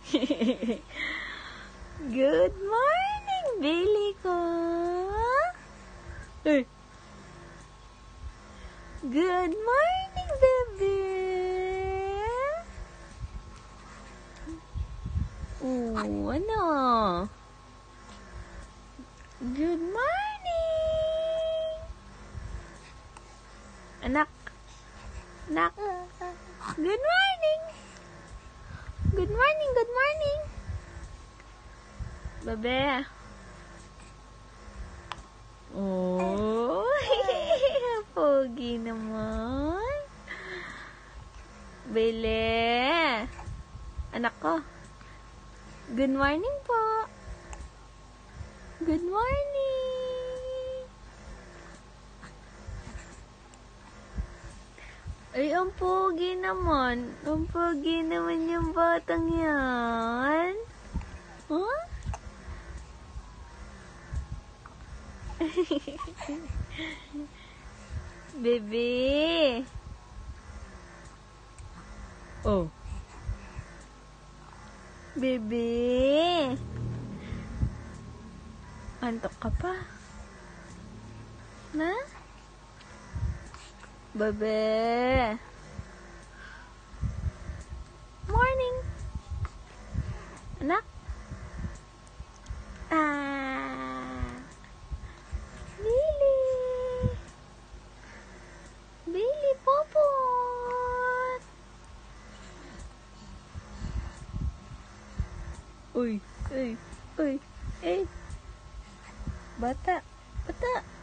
Good morning, Billy ko. Hey. Good morning, baby. Ano? Good morning. Anak. Anak. Good morning. Good morning, good morning. Babe. Oh, pogi naman. Bele. Anak ko. Good morning po. Good morning. Ay, ang pogi naman. Ang pogi naman yung batang yan. Huh? Bebe. Oh. Bebe. Antok ka pa? Na? Bebe. Morning. Anak. Billy. Billy Popot. Uy, uy, uy, eh. Bata, bata.